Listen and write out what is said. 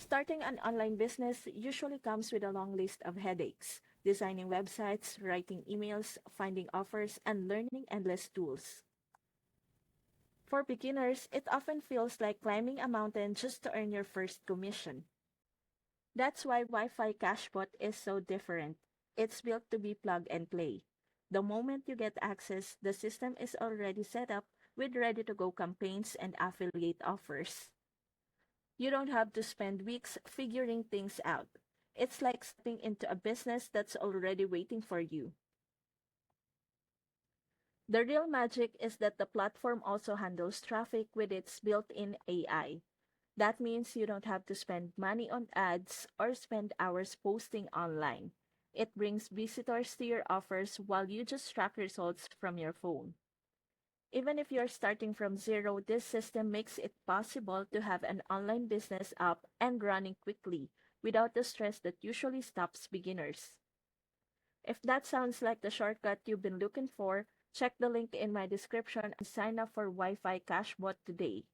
Starting an online business usually comes with a long list of headaches: designing websites, writing emails, finding offers, and learning endless tools. For beginners, it often feels like climbing a mountain just to earn your first commission. That's why Wi-Fi Cash Bot is so different. It's built to be plug and play. The moment you get access, the system is already set up with ready-to-go campaigns and affiliate offers. You don't have to spend weeks figuring things out. It's like stepping into a business that's already waiting for you. The real magic is that the platform also handles traffic with its built-in AI. That means you don't have to spend money on ads or spend hours posting online. It brings visitors to your offers while you just track results from your phone. Even if you're starting from zero, this system makes it possible to have an online business up and running quickly without the stress that usually stops beginners. If that sounds like the shortcut you've been looking for, check the link in my description and sign up for Wi-Fi Cash Bot today.